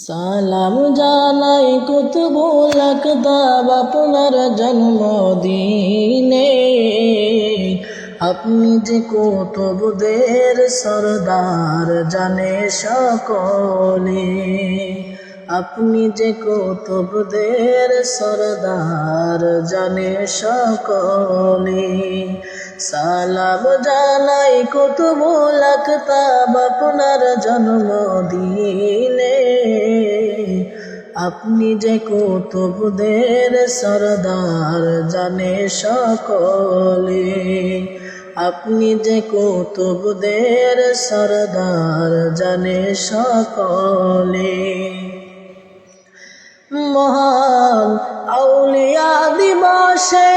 সালাম জানাই কুতুবুল আকতাব আপনার জন্মদিনে। আপনি যে কুতুবদের সরদার জানে সকলে, আপনি যে কুতুবদের সরদার জানে সকলে। সালাম জানাই কুতুবুল আকতাব আপনার জন্মদিনে। আপনি যে কুতুবদের সরদার জানে সকলে, আপনি যে কুতুবদের সরদার জানে সকলে। মহান আউলিয়া দিবসে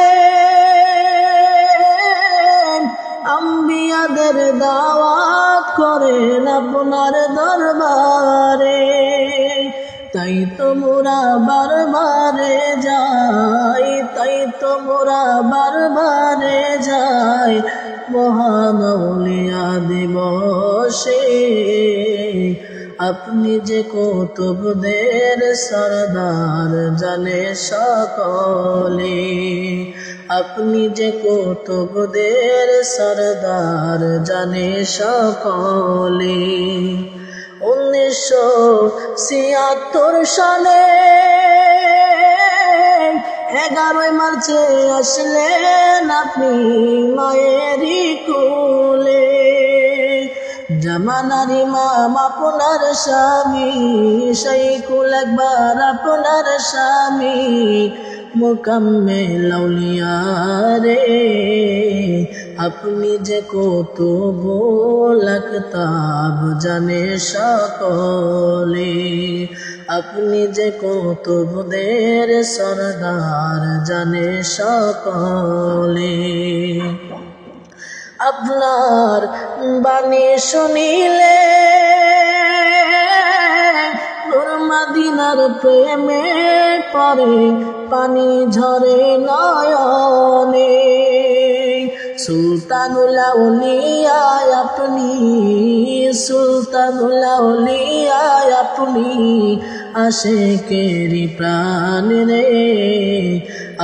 আম্বিয়াদের দাওয়াত করেন আপনার দরবারে। তাই তো মোরা বারবারে যাই, তাই তো মোরা বারবারে যাই মহান আউলিয়া দিবসে। আপনি যে কুতুবদের সরদার জানে সকলে, আপনি যে কুতুবদের সরদার জানে সকলে। 1976 সালে 11 মার্চে আসলেন আপনি মায়েরই কোলে। জামানার ইমাম আপনার স্বামী, শাইখুল আকবার আপনার স্বামী, মুকাম্মেল আউলিয়া রে। আপনি যে কুতুবুল আকতাব জানে সকলে, আপনি যে কুতুবদের সরদার জানে সকলে। আপনার বাণী শুনিলে নূর মদিনার প্রেমে পড়ে পানি ঝরে নয়নে। সুলতানুল আউলিয়া আপনি, সুলতানুল আউলিয়া আপনি, আশিকেরি প্রাণ রে।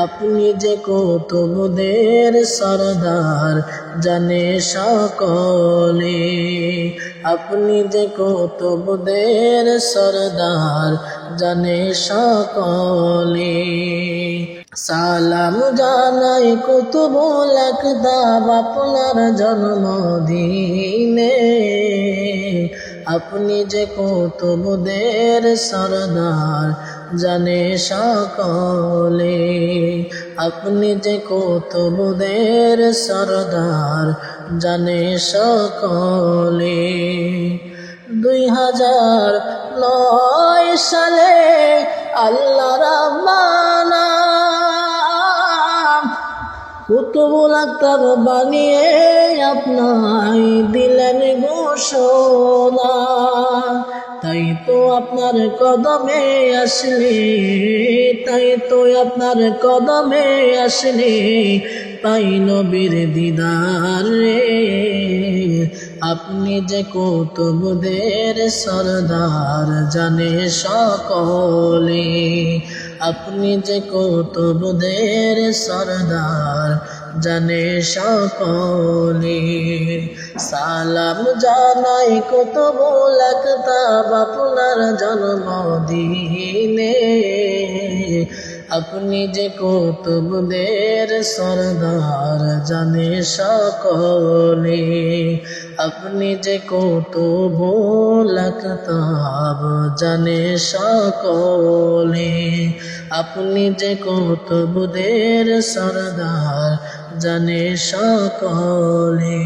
আপনি যে কুতুবদের সরদার জানে সকলে, আপনি যে কুতুবদের সরদার জানে সকলে। সালাম জানাই কুতুবুল আকতাব আপনার জন্মদিনে। আপনি যে কুতুবদের সরদার জানে সকলে, আপনি যে কুতুবদের সরদার জানে সকলে। 2009 সালে আল্লাহ রাব্বানা কুতুবুল আকতাব বানিয়ে আপনায় দিলেন ঘোষণা। তাই তো আপনার কদমে আসলে, তাই তো আপনার কদমে আসলে পাই নবীর দিদার রে। আপনি যে কুতুবদের সরদার জানে সকলে, আপনি যে কুতুবদের সরদার জানে সকলে। সালাম জানাই কুতুবুল আকতাব আপনার জন্মদিনে। আপনি যে কুতুবদের সরদার জানে সকলে, আপনি যে কুতুবুল আকতাব জানে সকলে, আপনি যে কুতুবদের সরদার জানে সকলে।